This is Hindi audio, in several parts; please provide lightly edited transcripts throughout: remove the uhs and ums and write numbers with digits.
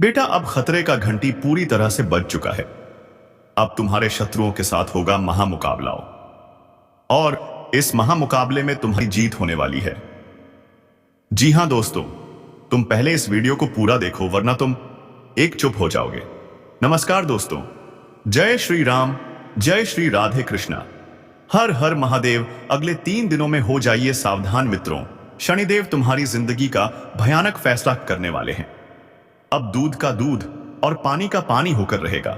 बेटा, अब खतरे का घंटी पूरी तरह से बज चुका है। अब तुम्हारे शत्रुओं के साथ होगा महामुकाबला, और इस महामुकाबले में तुम्हारी जीत होने वाली है। जी हां दोस्तों, तुम पहले इस वीडियो को पूरा देखो, वरना तुम एक चुप हो जाओगे। नमस्कार दोस्तों, जय श्री राम, जय श्री राधे कृष्णा, हर हर महादेव। अगले 3 दिनों में हो जाइए सावधान मित्रों, शनिदेव तुम्हारी जिंदगी का भयानक फैसला करने वाले हैं। अब दूध का दूध और पानी का पानी होकर रहेगा।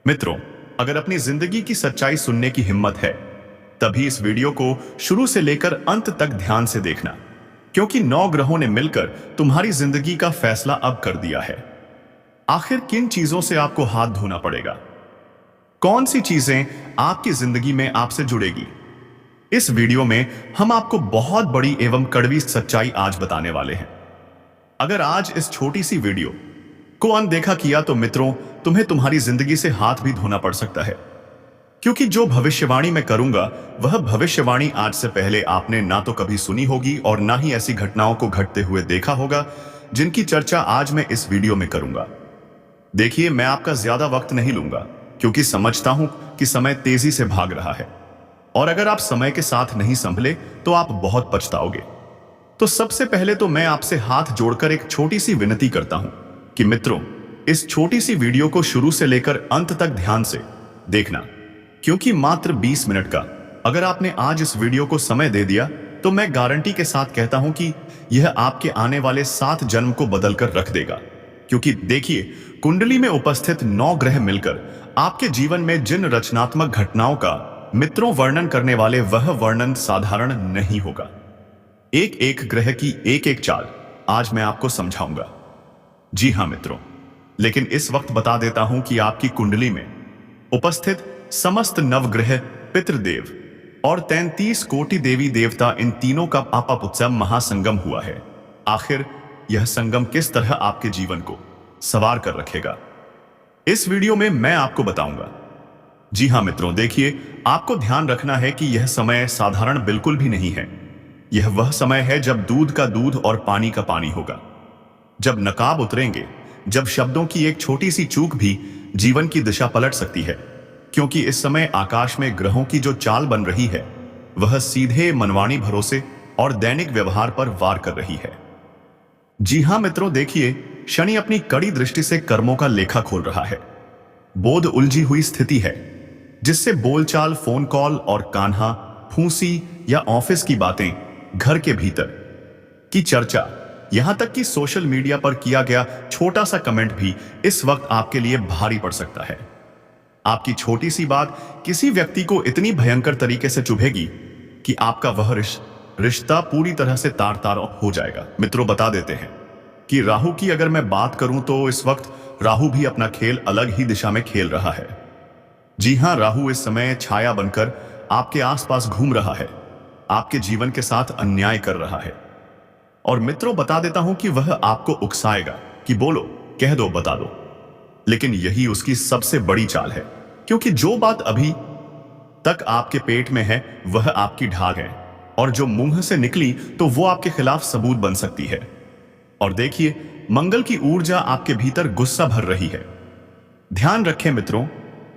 मित्रों, अगर अपनी जिंदगी की सच्चाई सुनने की हिम्मत है, तभी इस वीडियो को शुरू से लेकर अंत तक ध्यान से देखना, क्योंकि 9 ग्रहों ने मिलकर तुम्हारी जिंदगी का फैसला अब कर दिया है। आखिर किन चीजों से आपको हाथ धोना पड़ेगा? कौन सी चीजें आपकी जिंदगी में आपसे जुड़ेगी? इस वीडियो में हम आपको बहुत बड़ी एवं कड़वी सच्चाई आज बताने वाले हैं। अगर आज इस छोटी सी वीडियो को अनदेखा किया तो मित्रों, तुम्हें तुम्हारी जिंदगी से हाथ भी धोना पड़ सकता है, क्योंकि जो भविष्यवाणी मैं करूंगा वह भविष्यवाणी आज से पहले आपने ना तो कभी सुनी होगी और ना ही ऐसी घटनाओं को घटते हुए देखा होगा जिनकी चर्चा आज मैं इस वीडियो में करूंगा। देखिए, मैं आपका ज्यादा वक्त नहीं लूंगा, क्योंकि समझता हूं कि समय तेजी से भाग रहा है, और अगर आप समय के साथ नहीं संभले तो आप बहुत पछताओगे। तो सबसे पहले तो मैं आपसे हाथ जोड़कर एक छोटी सी विनती करता हूं कि मित्रों, इस छोटी सी वीडियो को शुरू से लेकर अंत तक ध्यान से देखना, क्योंकि मात्र 20 मिनट का अगर आपने आज इस वीडियो को समय दे दिया तो मैं गारंटी के साथ कहता हूं कि यह आपके आने वाले 7 जन्म को बदलकर रख देगा। क्योंकि देखिए, कुंडली में उपस्थित 9 ग्रह मिलकर आपके जीवन में जिन रचनात्मक घटनाओं का मित्रों वर्णन करने वाले, वह वर्णन साधारण नहीं होगा। एक एक ग्रह की एक एक चाल आज मैं आपको समझाऊंगा। जी हां मित्रों, लेकिन इस वक्त बता देता हूं कि आपकी कुंडली में उपस्थित समस्त नवग्रह, पितृदेव और 33 कोटि देवी देवता, इन तीनों का पापापुत्सव महासंगम हुआ है। आखिर यह संगम किस तरह आपके जीवन को सवार कर रखेगा, इस वीडियो में मैं आपको बताऊंगा। जी हां मित्रों, देखिए, आपको ध्यान रखना है कि यह समय साधारण बिल्कुल भी नहीं है। यह वह समय है जब दूध का दूध और पानी का पानी होगा, जब नकाब उतरेंगे, जब शब्दों की एक छोटी सी चूक भी जीवन की दिशा पलट सकती है। क्योंकि इस समय आकाश में ग्रहों की जो चाल बन रही है वह सीधे मनवाणी भरोसे और दैनिक व्यवहार पर वार कर रही है। जी हां मित्रों, देखिए, शनि अपनी कड़ी दृष्टि से कर्मों का लेखा खोल रहा है। बोध उलझी हुई स्थिति है, जिससे बोलचाल, फोन कॉल और कान्हा, फूंसी या ऑफिस की बातें, घर के भीतर की चर्चा, यहां तक कि सोशल मीडिया पर किया गया छोटा सा कमेंट भी इस वक्त आपके लिए भारी पड़ सकता है। आपकी छोटी सी बात किसी व्यक्ति को इतनी भयंकर तरीके से चुभेगी कि आपका वह रिश्ता पूरी तरह से तार तार हो जाएगा। मित्रों, बता देते हैं कि राहु की अगर मैं बात करूं तो इस वक्त राहु भी अपना खेल अलग ही दिशा में खेल रहा है। जी हां, राहु इस समय छाया बनकर आपके आसपास घूम रहा है, आपके जीवन के साथ अन्याय कर रहा है। और मित्रों, बता देता हूं कि वह आपको उकसाएगा कि बोलो, कह दो, बता दो। लेकिन यही उसकी सबसे बड़ी चाल है, क्योंकि जो बात अभी तक आपके पेट में है वह आपकी ढाल है, और जो मुंह से निकली तो वो आपके खिलाफ सबूत बन सकती है। और देखिए, मंगल की ऊर्जा आपके भीतर गुस्सा भर रही है। ध्यान रखें मित्रों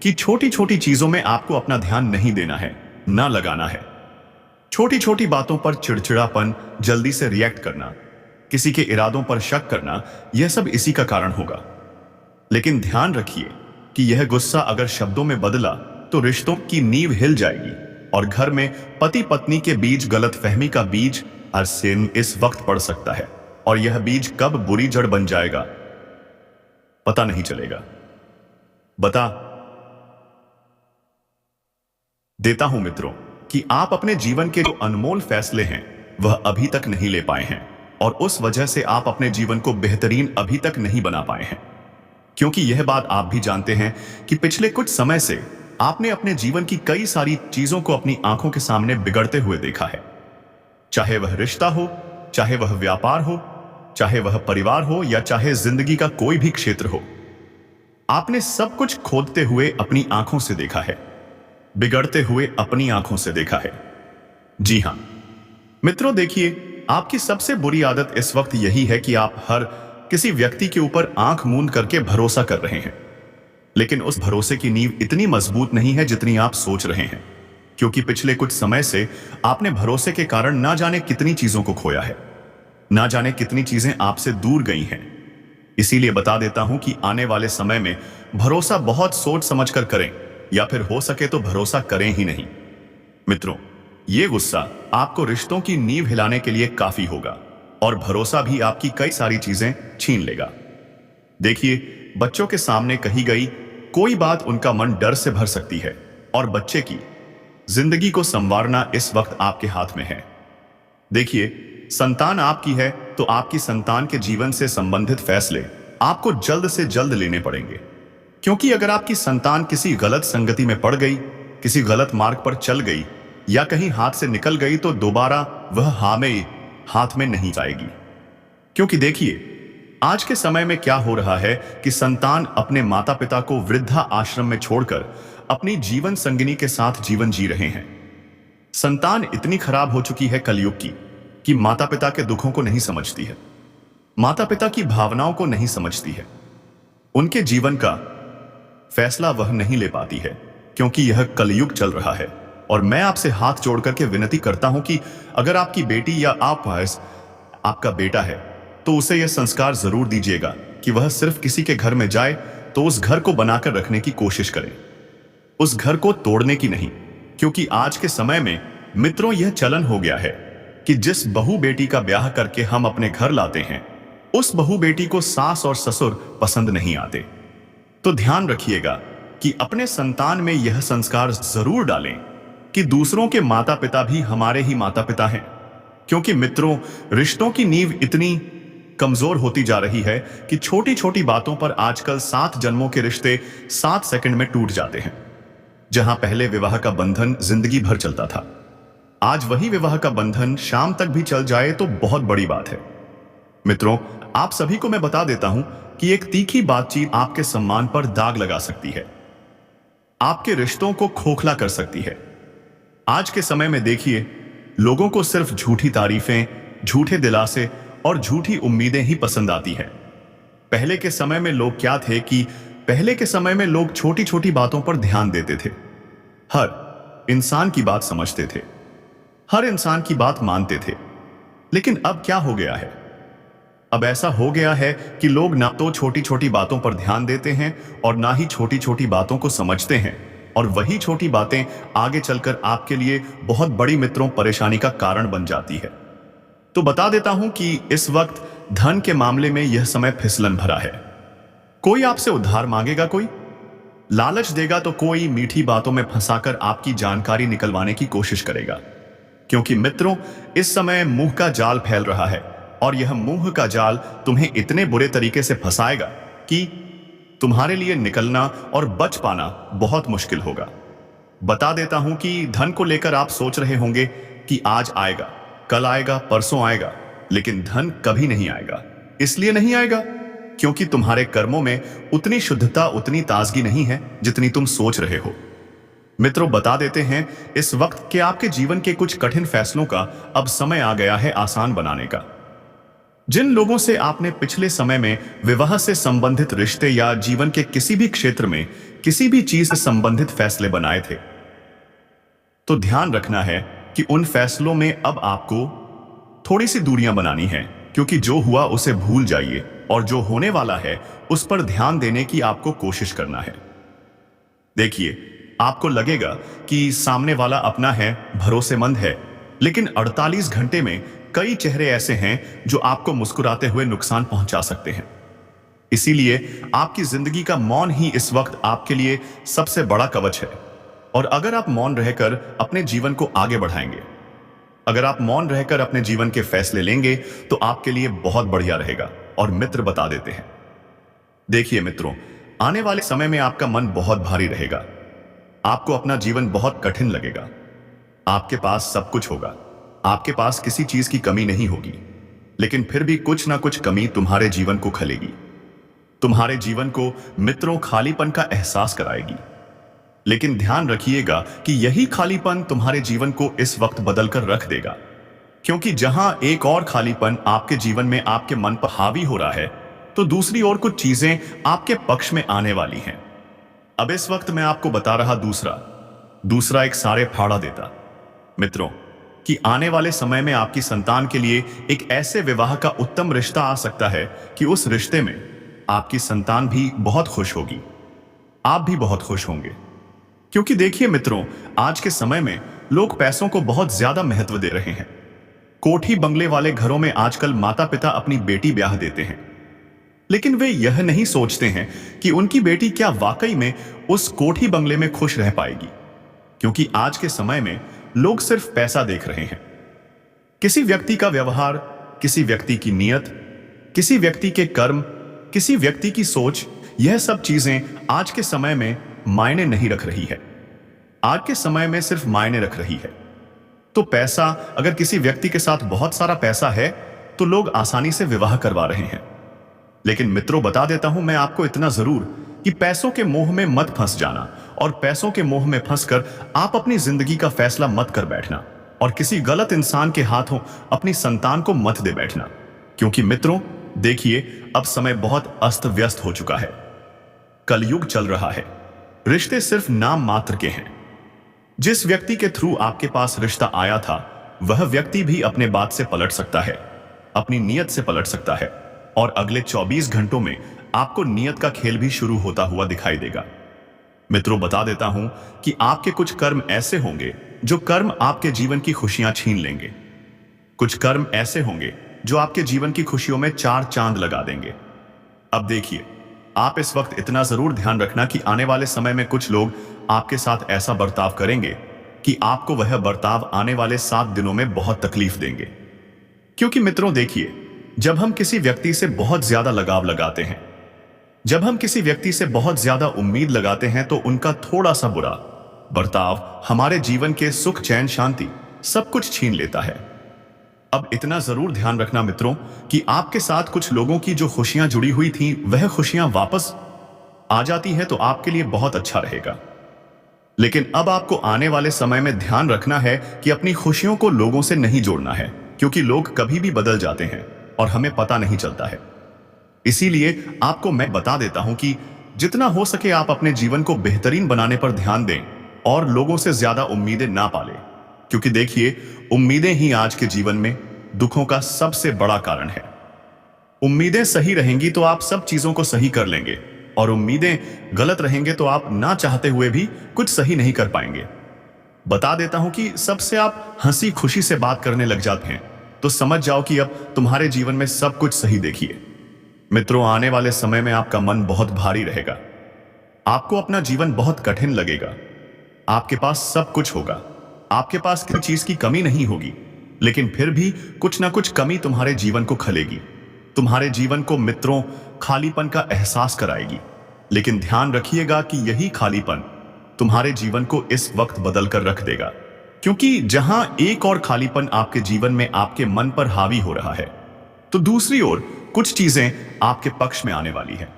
कि छोटी छोटी चीजों में आपको अपना ध्यान नहीं देना है, ना लगाना है। छोटी छोटी बातों पर चिड़चिड़ापन, जल्दी से रिएक्ट करना, किसी के इरादों पर शक करना, यह सब इसी का कारण होगा। लेकिन ध्यान रखिए कि यह गुस्सा अगर शब्दों में बदला तो रिश्तों की नींव हिल जाएगी, और घर में पति पत्नी के बीच गलतफहमी का बीज अरसेन इस वक्त पड़ सकता है, और यह बीज कब बुरी जड़ बन जाएगा पता नहीं चलेगा। बता देता हूं मित्रों कि आप अपने जीवन के जो अनमोल फैसले हैं वह अभी तक नहीं ले पाए हैं, और उस वजह से आप अपने जीवन को बेहतरीन अभी तक नहीं बना पाए हैं। क्योंकि यह बात आप भी जानते हैं कि पिछले कुछ समय से आपने अपने जीवन की कई सारी चीजों को अपनी आंखों के सामने बिगड़ते हुए देखा है। चाहे वह रिश्ता हो, चाहे वह व्यापार हो, चाहे वह परिवार हो, या चाहे जिंदगी का कोई भी क्षेत्र हो, आपने सब कुछ खोदते हुए अपनी आंखों से देखा है, बिगड़ते हुए अपनी आंखों से देखा है। जी हां मित्रों, देखिए, आपकी सबसे बुरी आदत इस वक्त यही है कि आप हर किसी व्यक्ति के ऊपर आंख मूंद करके भरोसा कर रहे हैं, लेकिन उस भरोसे की नींव इतनी मजबूत नहीं है जितनी आप सोच रहे हैं, क्योंकि पिछले कुछ समय से आपने भरोसे के कारण ना जाने कितनी चीजों को खोया है, ना जाने कितनी चीजें आपसे दूर गई हैं। इसीलिए बता देता हूं कि आने वाले समय में भरोसा बहुत सोच समझ कर करें, या फिर हो सके तो भरोसा करें ही नहीं। मित्रों, ये गुस्सा आपको रिश्तों की नींव हिलाने के लिए काफी होगा, और भरोसा भी आपकी कई सारी चीजें छीन लेगा। देखिए, बच्चों के सामने कही गई कोई बात उनका मन डर से भर सकती है, और बच्चे की जिंदगी को संवारना इस वक्त आपके हाथ में है। देखिए, संतान आपकी है तो आपकी संतान के जीवन से संबंधित फैसले आपको जल्द से जल्द लेने पड़ेंगे, क्योंकि अगर आपकी संतान किसी गलत संगति में पड़ गई, किसी गलत मार्ग पर चल गई, या कहीं हाथ से निकल गई, तो दोबारा वह हाथ में नहीं जाएगी। क्योंकि देखिए, आज के समय में क्या हो रहा है कि संतान अपने माता पिता को वृद्धा आश्रम में छोड़कर अपनी जीवन संगिनी के साथ जीवन जी रहे हैं। संतान इतनी खराब हो चुकी है कलयुग की कि माता पिता के दुखों को नहीं समझती है, माता पिता की भावनाओं को नहीं समझती है, उनके जीवन का फैसला वह नहीं ले पाती है, क्योंकि यह कलयुग चल रहा है। और मैं आपसे हाथ जोड़ करके विनती करता हूं कि अगर आपकी बेटी या आपका बेटा है तो उसे यह संस्कार जरूर दीजिएगा कि वह सिर्फ किसी के घर में जाए तो उस घर को बनाकर रखने की कोशिश करें, उस घर को तोड़ने की नहीं। क्योंकि आज के समय में मित्रों, यह चलन हो गया है कि जिस बहू बेटी का ब्याह करके हम अपने घर लाते हैं, उस बहू बेटी को सास और ससुर पसंद नहीं आते। तो ध्यान रखिएगा कि अपने संतान में यह संस्कार जरूर डालें कि दूसरों के माता पिता भी हमारे ही माता पिता हैं। क्योंकि मित्रों, रिश्तों की नींव इतनी कमजोर होती जा रही है कि छोटी छोटी बातों पर आजकल 7 जन्मों के रिश्ते 7 सेकंड में टूट जाते हैं। जहां पहले विवाह का बंधन जिंदगी भर चलता था, आज वही विवाह का बंधन शाम तक भी चल जाए तो बहुत बड़ी बात है। मित्रों, आप सभी को मैं बता देता हूं कि एक तीखी बातचीत आपके सम्मान पर दाग लगा सकती है, आपके रिश्तों को खोखला कर सकती है। आज के समय में देखिए, लोगों को सिर्फ झूठी तारीफें, झूठे दिलासे और झूठी उम्मीदें ही पसंद आती है। पहले के समय में लोग क्या थे कि पहले के समय में लोग छोटी छोटी बातों पर ध्यान देते थे, हर इंसान की बात समझते थे, हर इंसान की बात मानते थे। लेकिन अब क्या हो गया है? अब ऐसा हो गया है कि लोग ना तो छोटी छोटी बातों पर ध्यान देते हैं और ना ही छोटी छोटी बातों को समझते हैं, और वही छोटी बातें आगे चलकर आपके लिए बहुत बड़ी मित्रों परेशानी का कारण बन जाती है। तो बता देता हूं कि इस वक्त धन के मामले में यह समय फिसलन भरा है। कोई आपसे उधार मांगेगा, कोई लालच देगा, तो कोई मीठी बातों में फंसाकर आपकी जानकारी निकलवाने की कोशिश करेगा। क्योंकि मित्रों, इस समय मुंह का जाल फैल रहा है, और यह मुंह का जाल तुम्हें इतने बुरे तरीके से फंसाएगा कि तुम्हारे लिए निकलना और बच पाना बहुत मुश्किल होगा। बता देता हूं कि धन को लेकर आप सोच रहे होंगे कि आज आएगा, कल आएगा, परसों आएगा, लेकिन धन कभी नहीं आएगा। इसलिए नहीं आएगा क्योंकि तुम्हारे कर्मों में उतनी शुद्धता, उतनी ताजगी नहीं है जितनी तुम सोच रहे हो। मित्रों, बता देते हैं इस वक्त कि आपके जीवन के कुछ कठिन फैसलों का अब समय आ गया है आसान बनाने का। जिन लोगों से आपने पिछले समय में विवाह से संबंधित रिश्ते या जीवन के किसी भी क्षेत्र में किसी भी चीज से संबंधित फैसले बनाए थे, तो ध्यान रखना है कि उन फैसलों में अब आपको थोड़ी सी दूरियां बनानी है, क्योंकि जो हुआ उसे भूल जाइए और जो होने वाला है उस पर ध्यान देने की आपको कोशिश करना है। देखिए, आपको लगेगा कि सामने वाला अपना है, भरोसेमंद है, लेकिन 48 घंटे में कई चेहरे ऐसे हैं जो आपको मुस्कुराते हुए नुकसान पहुंचा सकते हैं। इसीलिए आपकी जिंदगी का मौन ही इस वक्त आपके लिए सबसे बड़ा कवच है। और अगर आप मौन रहकर अपने जीवन को आगे बढ़ाएंगे, अगर आप मौन रहकर अपने जीवन के फैसले लेंगे, तो आपके लिए बहुत बढ़िया रहेगा। और मित्र बता देते हैं, देखिए मित्रों, आने वाले समय में आपका मन बहुत भारी रहेगा, आपको अपना जीवन बहुत कठिन लगेगा। आपके पास सब कुछ होगा, आपके पास किसी चीज की कमी नहीं होगी, लेकिन फिर भी कुछ ना कुछ कमी तुम्हारे जीवन को खलेगी, तुम्हारे जीवन को मित्रों खालीपन का एहसास कराएगी। लेकिन ध्यान रखिएगा कि यही खालीपन तुम्हारे जीवन को इस वक्त बदलकर रख देगा, क्योंकि जहां एक और खालीपन आपके जीवन में आपके मन पर हावी हो रहा है, तो दूसरी ओर कुछ चीजें आपके पक्ष में आने वाली हैं। अब इस वक्त मैं आपको बता रहा दूसरा एक सारे फाड़ा देता मित्रों कि आने वाले समय में आपकी संतान के लिए एक ऐसे विवाह का उत्तम रिश्ता आ सकता है कि उस रिश्ते में आपकी संतान भी बहुत खुश होगी, आप भी बहुत खुश होंगे। क्योंकि देखिए मित्रों, आज के समय में लोग पैसों को बहुत ज्यादा महत्व दे रहे हैं। कोठी बंगले वाले घरों में आजकल माता पिता अपनी बेटी ब्याह देते हैं, लेकिन वे यह नहीं सोचते हैं कि उनकी बेटी क्या वाकई में उस कोठी बंगले में खुश रह पाएगी। क्योंकि आज के समय में लोग सिर्फ पैसा देख रहे हैं। किसी व्यक्ति का व्यवहार, किसी व्यक्ति की नीयत, किसी व्यक्ति के कर्म, किसी व्यक्ति की सोच, यह सब चीजें आज के समय में मायने नहीं रख रही है। आज के समय में सिर्फ मायने रख रही है तो पैसा। अगर किसी व्यक्ति के साथ बहुत सारा पैसा है तो लोग आसानी से विवाह करवा रहे हैं। लेकिन मित्रों, बता देता हूं मैं आपको इतना जरूर कि पैसों के मोह में मत फंस जाना, और पैसों के मोह में फंसकर आप अपनी जिंदगी का फैसला मत कर बैठना, और किसी गलत इंसान के हाथों अपनी संतान को मत दे बैठना। क्योंकि मित्रों देखिए, अब समय बहुत अस्त व्यस्त हो चुका है। कलयुग चल रहा है। रिश्ते सिर्फ नाम मात्र के हैं। जिस व्यक्ति के थ्रू आपके पास रिश्ता आया था, वह व्यक्ति भी अपने बात से पलट सकता है, अपनी नीयत से पलट सकता है, और अगले 24 घंटों में आपको नीयत का खेल भी शुरू होता हुआ दिखाई देगा। मित्रों, बता देता हूं कि आपके कुछ कर्म ऐसे होंगे जो कर्म आपके जीवन की खुशियां छीन लेंगे। कुछ कर्म ऐसे होंगे जो आपके जीवन की खुशियों में 4 चांद लगा देंगे। अब देखिए, आप इस वक्त इतना जरूर ध्यान रखना कि आने वाले समय में कुछ लोग आपके साथ ऐसा बर्ताव करेंगे कि आपको वह बर्ताव आने वाले 7 दिनों में बहुत तकलीफ देंगे। क्योंकि मित्रों देखिए, जब हम किसी व्यक्ति से बहुत ज्यादा लगाव लगाते हैं, जब हम किसी व्यक्ति से बहुत ज्यादा उम्मीद लगाते हैं, तो उनका थोड़ा सा बुरा बर्ताव हमारे जीवन के सुख, चैन, शांति सब कुछ छीन लेता है। अब इतना जरूर ध्यान रखना मित्रों कि आपके साथ कुछ लोगों की जो खुशियां जुड़ी हुई थी, वह खुशियां वापस आ जाती है तो आपके लिए बहुत अच्छा रहेगा। लेकिन अब आपको आने वाले समय में ध्यान रखना है कि अपनी खुशियों को लोगों से नहीं जोड़ना है, क्योंकि लोग कभी भी बदल जाते हैं और हमें पता नहीं चलता है। इसीलिए आपको मैं बता देता हूं कि जितना हो सके आप अपने जीवन को बेहतरीन बनाने पर ध्यान दें और लोगों से ज्यादा उम्मीदें ना पालें। क्योंकि देखिए, उम्मीदें ही आज के जीवन में दुखों का सबसे बड़ा कारण है। उम्मीदें सही रहेंगी तो आप सब चीजों को सही कर लेंगे, और उम्मीदें गलत रहेंगे तो आप ना चाहते हुए भी कुछ सही नहीं कर पाएंगे। बता देता हूं कि सबसे आप हंसी खुशी से बात करने लग जाते हैं तो समझ जाओ कि अब तुम्हारे जीवन में सब कुछ सही। देखिए मित्रों, आने वाले समय में आपका मन बहुत भारी रहेगा। आपको अपना जीवन बहुत कठिन लगेगा। आपके पास सब कुछ होगा, आपके पास किसी चीज की कमी नहीं होगी, लेकिन फिर भी कुछ ना कुछ कमी तुम्हारे जीवन को खलेगी। तुम्हारे जीवन को मित्रों खालीपन का एहसास कराएगी। लेकिन ध्यान रखिएगा कि यही खालीपन तुम्हारे जीवन को इस वक्त बदल कर रख देगा। क्योंकि जहां एक और खालीपन आपके जीवन में आपके मन पर हावी हो रहा है, तो दूसरी ओर कुछ चीजें आपके पक्ष में आने वाली है।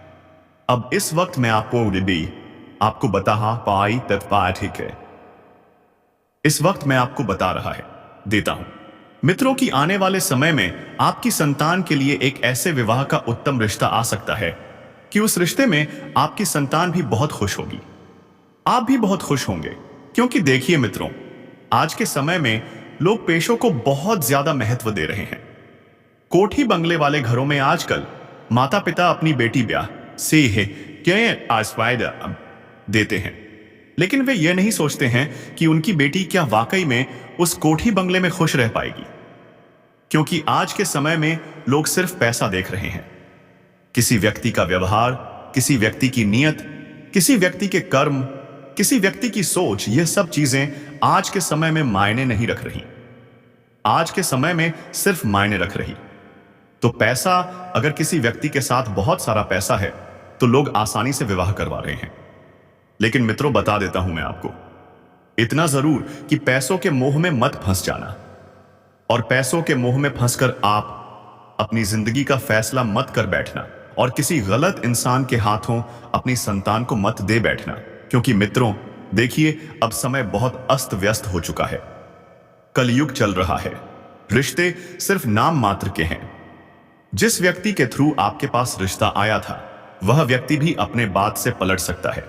अब इस वक्त मैं आपको बता पाई तत्पा ठीक है। इस वक्त मैं आपको बता रहा है देता हूं मित्रों कि आने वाले समय में आपकी संतान के लिए एक ऐसे विवाह का उत्तम रिश्ता आ सकता है कि उस रिश्ते में आपकी संतान भी बहुत खुश होगी, आप भी बहुत खुश होंगे। क्योंकि देखिए मित्रों, आज के समय में लोग पैसों को बहुत ज्यादा महत्व दे रहे हैं। कोठी बंगले वाले घरों में आजकल माता पिता अपनी बेटी ब्याह से है क्या आस्वाद देते हैं, लेकिन वे ये नहीं सोचते हैं कि उनकी बेटी क्या वाकई में उस कोठी बंगले में खुश रह पाएगी। क्योंकि आज के समय में लोग सिर्फ पैसा देख रहे हैं। किसी व्यक्ति का व्यवहार, किसी व्यक्ति की नीयत, किसी व्यक्ति के कर्म, किसी व्यक्ति की सोच, यह सब चीजें आज के समय में मायने नहीं रख रही। आज के समय में सिर्फ मायने रख रही तो पैसा। अगर किसी व्यक्ति के साथ बहुत सारा पैसा है तो लोग आसानी से विवाह करवा रहे हैं। लेकिन मित्रों, बता देता हूं मैं आपको इतना जरूर कि पैसों के मोह में मत फंस जाना, और पैसों के मोह में फंसकर आप अपनी जिंदगी का फैसला मत कर बैठना, और किसी गलत इंसान के हाथों अपनी संतान को मत दे बैठना। क्योंकि मित्रों देखिए, अब समय बहुत अस्त व्यस्त हो चुका है। कलयुग चल रहा है। रिश्ते सिर्फ नाम मात्र के हैं। जिस व्यक्ति के थ्रू आपके पास रिश्ता आया था, वह व्यक्ति भी अपने बात से पलट सकता है,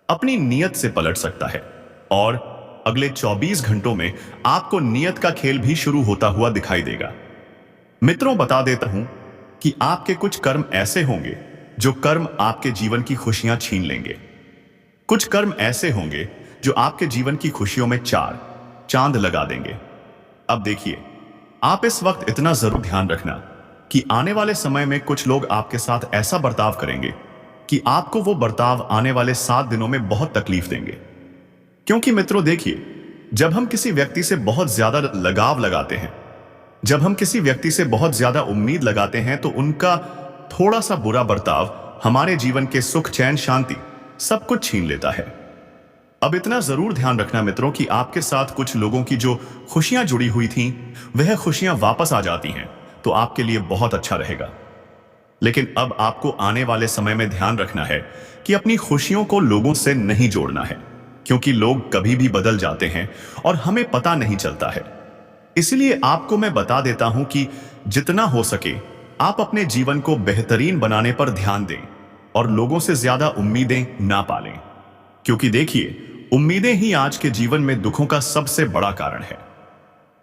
अपनी नीयत से पलट सकता है, और अगले 24 घंटों में आपको नीयत का खेल भी शुरू होता हुआ दिखाई देगा। मित्रों, बता देता हूं कि आपके कुछ कर्म ऐसे होंगे जो कर्म आपके जीवन की खुशियां छीन लेंगे। कुछ कर्म ऐसे होंगे जो आपके जीवन की खुशियों में चार चांद लगा देंगे। अब देखिए, आप इस वक्त इतना जरूर ध्यान रखना कि आने वाले समय में कुछ लोग आपके साथ ऐसा बर्ताव करेंगे कि आपको वो बर्ताव आने वाले 7 दिनों में बहुत तकलीफ देंगे। क्योंकि मित्रों देखिए, जब हम किसी व्यक्ति से बहुत ज्यादा लगाव लगाते हैं, जब हम किसी व्यक्ति से बहुत ज्यादा उम्मीद लगाते हैं, तो उनका थोड़ा सा बुरा बर्ताव हमारे जीवन के सुख, चैन, शांति सब कुछ छीन लेता है। अब इतना जरूर ध्यान रखना मित्रों कि आपके साथ कुछ लोगों की जो खुशियां जुड़ी हुई थीं, वह खुशियां वापस आ जाती हैं तो आपके लिए बहुत अच्छा रहेगा। लेकिन अब आपको आने वाले समय में ध्यान रखना है कि अपनी खुशियों को लोगों से नहीं जोड़ना है, क्योंकि लोग कभी भी बदल जाते हैं और हमें पता नहीं चलता है। इसलिए आपको मैं बता देता हूं कि जितना हो सके आप अपने जीवन को बेहतरीन बनाने पर ध्यान दें और लोगों से ज्यादा उम्मीदें ना पालें, क्योंकि देखिए, उम्मीदें ही आज के जीवन में दुखों का सबसे बड़ा कारण है।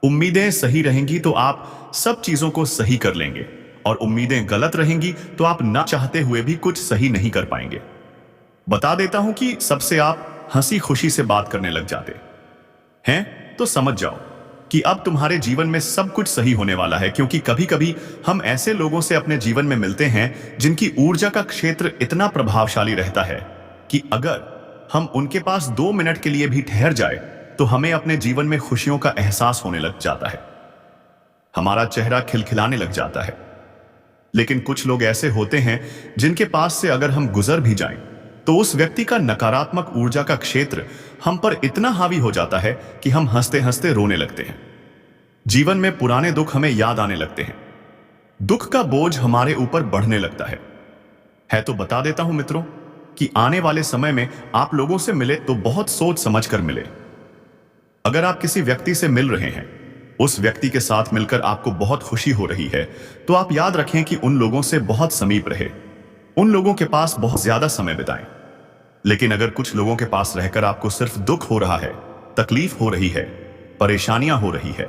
उम्मीदें सही रहेंगी तो आप सब चीजों को सही कर लेंगे, और उम्मीदें गलत रहेंगी तो आप ना चाहते हुए भी कुछ सही नहीं कर पाएंगे। बता देता हूं कि सबसे आप हंसी खुशी से बात करने लग जाते हैं तो समझ जाओ कि अब तुम्हारे जीवन में सब कुछ सही होने वाला है, क्योंकि कभी कभी हम ऐसे लोगों से अपने जीवन में मिलते हैं जिनकी ऊर्जा का क्षेत्र इतना प्रभावशाली रहता है कि अगर हम उनके पास 2 मिनट के लिए भी ठहर जाए तो हमें अपने जीवन में खुशियों का एहसास होने लग जाता है, हमारा चेहरा खिलखिलाने लग जाता है। लेकिन कुछ लोग ऐसे होते हैं जिनके पास से अगर हम गुजर भी जाएं तो उस व्यक्ति का नकारात्मक ऊर्जा का क्षेत्र हम पर इतना हावी हो जाता है कि हम हंसते हंसते रोने लगते हैं। जीवन में पुराने दुख हमें याद आने लगते हैं, दुख का बोझ हमारे ऊपर बढ़ने लगता है तो बता देता हूं मित्रों कि आने वाले समय में आप लोगों से मिले तो बहुत सोच समझ कर मिले। अगर आप किसी व्यक्ति से मिल रहे हैं, उस व्यक्ति के साथ मिलकर आपको बहुत खुशी हो रही है, तो आप याद रखें कि उन लोगों से बहुत समीप रहे, उन लोगों के पास बहुत ज्यादा समय बिताएं। लेकिन अगर कुछ लोगों के पास रहकर आपको सिर्फ दुख हो रहा है, तकलीफ हो रही है, परेशानियां हो रही है,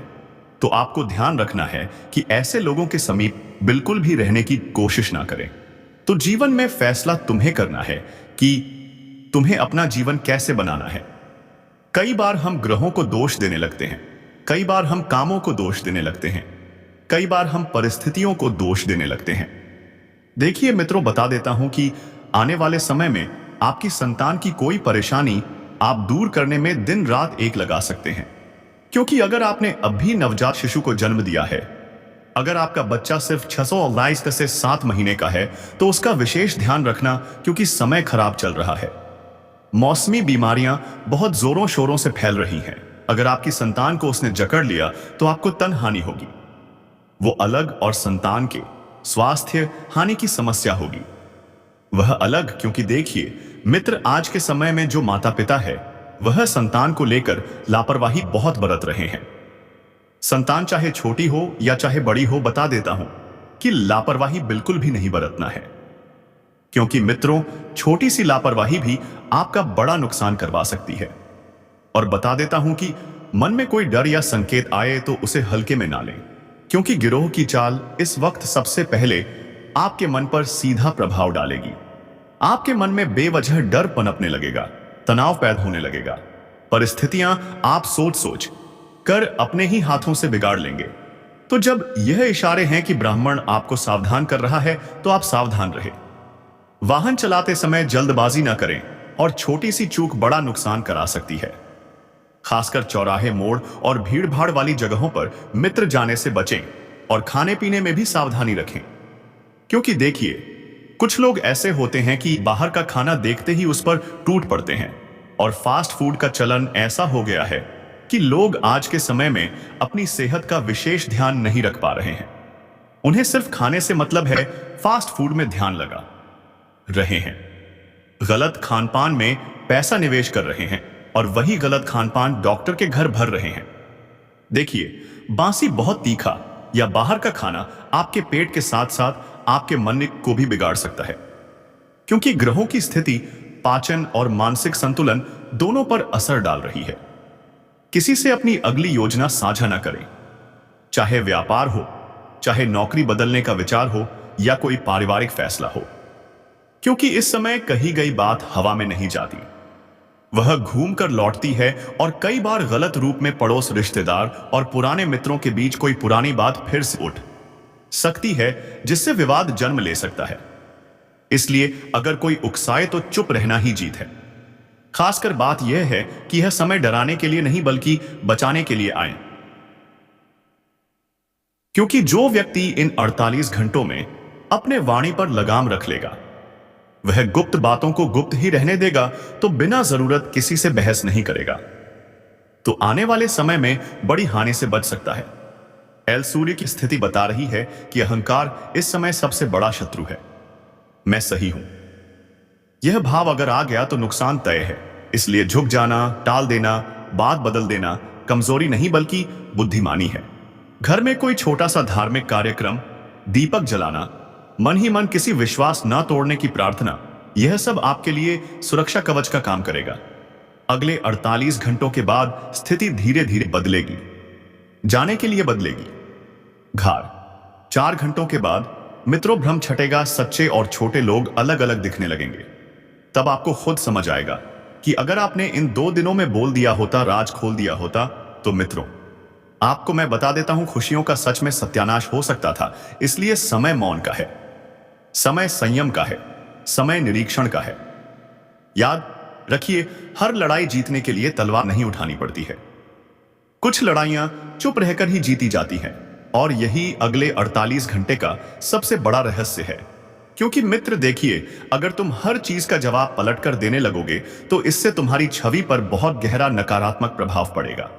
तो आपको ध्यान रखना है कि ऐसे लोगों के समीप बिल्कुल भी रहने की कोशिश ना करें। तो जीवन में फैसला तुम्हें करना है कि तुम्हें अपना जीवन कैसे बनाना है। कई बार हम ग्रहों को दोष देने लगते हैं, कई बार हम कामों को दोष देने लगते हैं, कई बार हम परिस्थितियों को दोष देने लगते हैं। देखिए मित्रों, बता देता हूं कि आने वाले समय में आपकी संतान की कोई परेशानी आप दूर करने में दिन रात एक लगा सकते हैं, क्योंकि अगर आपने अभी नवजात शिशु को जन्म दिया है, अगर आपका बच्चा सिर्फ 622 से 7 महीने का है, तो उसका विशेष ध्यान रखना, क्योंकि समय खराब चल रहा है। मौसमी बीमारियां बहुत जोरों शोरों से फैल रही हैं। अगर आपकी संतान को उसने जकड़ लिया तो आपको तन हानि होगी, वो अलग, और संतान के स्वास्थ्य हानि की समस्या होगी, वह अलग। क्योंकि देखिए मित्र, आज के समय में जो माता पिता है वह संतान को लेकर लापरवाही बहुत बरत रहे हैं। संतान चाहे छोटी हो या चाहे बड़ी हो, बता देता हूं कि लापरवाही बिल्कुल भी नहीं बरतना है, क्योंकि मित्रों, छोटी सी लापरवाही भी आपका बड़ा नुकसान करवा सकती है। और बता देता हूं कि मन में कोई डर या संकेत आए तो उसे हल्के में ना लें, क्योंकि गिरोह की चाल इस वक्त सबसे पहले आपके मन पर सीधा प्रभाव डालेगी। आपके मन में बेवजह डर पनपने लगेगा, तनाव पैदा होने लगेगा, परिस्थितियां आप सोच सोच कर अपने ही हाथों से बिगाड़ लेंगे। तो जब यह इशारे हैं कि ब्राह्मण आपको सावधान कर रहा है, तो आप सावधान रहे। वाहन चलाते समय जल्दबाजी ना करें, और छोटी सी चूक बड़ा नुकसान करा सकती है। खासकर चौराहे, मोड़ और भीड़ भाड़ वाली जगहों पर मित्र जाने से बचें, और खाने पीने में भी सावधानी रखें, क्योंकि देखिए कुछ लोग ऐसे होते हैं कि बाहर का खाना देखते ही उस पर टूट पड़ते हैं, और फास्ट फूड का चलन ऐसा हो गया है कि लोग आज के समय में अपनी सेहत का विशेष ध्यान नहीं रख पा रहे हैं। उन्हें सिर्फ खाने से मतलब है, फास्ट फूड में ध्यान लगा रहे हैं, गलत खानपान में पैसा निवेश कर रहे हैं, और वही गलत खानपान डॉक्टर के घर भर रहे हैं। देखिए, बांसी बहुत तीखा या बाहर का खाना आपके पेट के साथ साथ आपके मन को भी बिगाड़ सकता है, क्योंकि ग्रहों की स्थिति पाचन और मानसिक संतुलन दोनों पर असर डाल रही है। किसी से अपनी अगली योजना साझा न करें, चाहे व्यापार हो, चाहे नौकरी बदलने का विचार हो या कोई पारिवारिक फैसला हो, क्योंकि इस समय कही गई बात हवा में नहीं जाती, वह घूम कर लौटती है और कई बार गलत रूप में पड़ोस, रिश्तेदार और पुराने मित्रों के बीच कोई पुरानी बात फिर से उठ सकती है, जिससे विवाद जन्म ले सकता है। इसलिए अगर कोई उकसाए तो चुप रहना ही जीत है। खासकर बात यह है कि यह समय डराने के लिए नहीं बल्कि बचाने के लिए आए, क्योंकि जो व्यक्ति इन 48 घंटों में अपने वाणी पर लगाम रख लेगा, वह गुप्त बातों को गुप्त ही रहने देगा, तो बिना जरूरत किसी से बहस नहीं करेगा, तो आने वाले समय में बड़ी हानि से बच सकता है। एल सूर्य की स्थिति बता रही है कि अहंकार इस समय सबसे बड़ा शत्रु है। मैं सही हूं, यह भाव अगर आ गया तो नुकसान तय है। इसलिए झुक जाना, टाल देना, बात बदल देना कमजोरी नहीं बल्कि बुद्धिमानी है। घर में कोई छोटा सा धार्मिक कार्यक्रम, दीपक जलाना, मन ही मन किसी विश्वास न तोड़ने की प्रार्थना, यह सब आपके लिए सुरक्षा कवच का काम करेगा। अगले 48 घंटों के बाद स्थिति धीरे धीरे बदलेगी, जाने के लिए बदलेगी। घार 4 घंटों के बाद मित्रों भ्रम छटेगा, सच्चे और छोटे लोग अलग अलग दिखने लगेंगे। तब आपको खुद समझ आएगा कि अगर आपने इन 2 दिनों में बोल दिया होता, राज खोल दिया होता, तो मित्रों आपको मैं बता देता हूं, खुशियों का सच में सत्यानाश हो सकता था। इसलिए समय मौन का है, समय संयम का है, समय निरीक्षण का है। याद रखिए, हर लड़ाई जीतने के लिए तलवार नहीं उठानी पड़ती है, कुछ लड़ाइयां चुप रहकर ही जीती जाती हैं, और यही अगले 48 घंटे का सबसे बड़ा रहस्य है। क्योंकि मित्र देखिए, अगर तुम हर चीज का जवाब पलट कर देने लगोगे तो इससे तुम्हारी छवि पर बहुत गहरा नकारात्मक प्रभाव पड़ेगा।